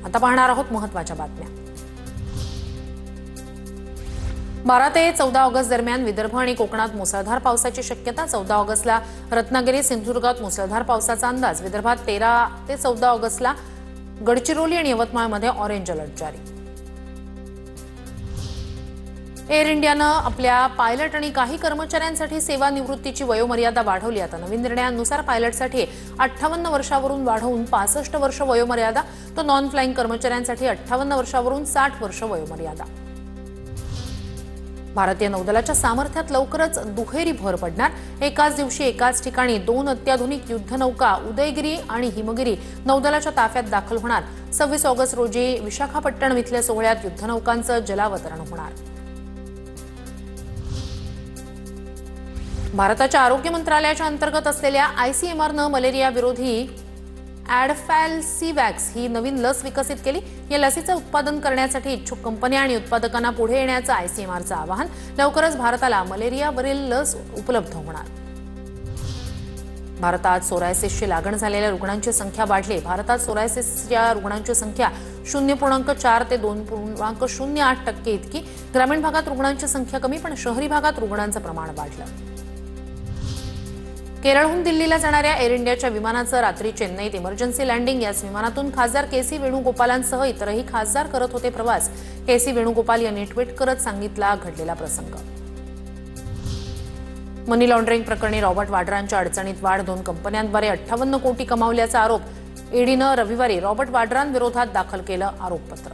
आता पाहणार आहोत महत्त्वाच्या बातम्या। 12 ते 14 ऑगस्ट दरम्यान विदर्भ आणि कोकणात मुसळधार पावसाची शक्यता। 14 ऑगस्टला रत्नागिरी सिंधुदुर्गात मुसळधार पावसाचा अंदाज। विदर्भात 13 ते 14 ऑगस्टला गडचिरोली आणि यवतमाळमध्ये ऑरेंज अलर्ट जारी। एअर इंडियानं आपल्या पायलट आणि काही कर्मचाऱ्यांसाठी सेवानिवृत्तीची वयोमर्यादा वाढवली। आता नवीन निर्णयानुसार पायलटसाठी 58 वर्षावरून वाढवून 65 वर्ष वयोमर्यादा, तर नॉन फ्लाइंग कर्मचाऱ्यांसाठी 58 वर्षावरून 60 वर्ष वयोमर्यादा। भारतीय नौदलाच्या सामर्थ्यात लवकरच दुहेरी भर पडणार। एकाच दिवशी एकाच ठिकाणी 2 अत्याधुनिक युद्धनौका उदयगिरी आणि हिमगिरी नौदलाच्या ताफ्यात दाखल होणार। 26 ऑगस्ट रोजी विशाखापट्टणम इथल्या सोहळ्यात युद्धनौकांचं जलावतरण होणार। भारताच्या आरोग्य मंत्रालयाच्या अंतर्गत असलेल्या आयसीएमआरनं मलेरिया विरोधी ॲडफॅल्सिवॅक्स ही नवीन लस विकसित केली। या लसीचं उत्पादन करण्यासाठी इच्छुक कंपन्या आणि उत्पादकांना पुढे येण्याचं आयसीएमआरचं आवाहन। लवकरच भारताला मलेरियावरील लस उपलब्ध होणार। भारतात सोरायसिसची लागण झालेल्या रुग्णांची संख्या वाढली। भारतात सोरायसिसच्या रुग्णांची संख्या 0.4 ते 2.08% इतकी। ग्रामीण भागात रुग्णांची संख्या कमी, पण शहरी भागात रुग्णांचं प्रमाण वाढलं। केरळहून दिल्लीला जाणाऱ्या एअर इंडियाच्या विमानाचं रात्री चेन्नईत इमर्जन्सी लँडिंग। याच विमानातून खासदार केसी वेणुगोपालांसह इतरही खासदार करत होते प्रवास। केसी वेणुगोपाल यांनी ट्विट करत सांगितला घडलेला प्रसंग। मनी लॉन्ड्रिंग प्रकरणी रॉबर्ट वाड्रांच्या अडचणीत वाढ। 2 कंपन्यांद्वारे 58 कोटी कमावल्याचा आरोप। ईडीनं रविवारी रॉबर्ट वाड्रांविरोधात दाखल केलं आरोपपत्र।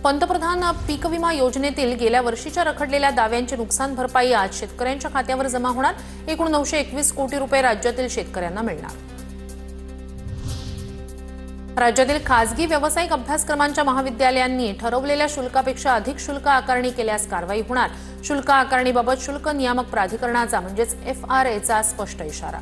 पंतप्रधान पीक विमा योजनेतील गेल्या वर्षीच्या रखडलेल्या दाव्यांची नुकसान भरपाई आज शेतकऱ्यांच्या खात्यावर जमा होणार। एकूण 921 कोटी रुपये राज्यातील शेतकऱ्यांना मिळणार। राज्यातील खासगी व्यावसायिक अभ्यासक्रमांच्या महाविद्यालयांनी ठरवलेल्या शुल्कापेक्षा अधिक शुल्क आकारणी केल्यास कारवाई होणार। शुल्क आकारणीबाबत शुल्क नियामक प्राधिकरणाचा म्हणजेच FRAचा स्पष्ट इशारा।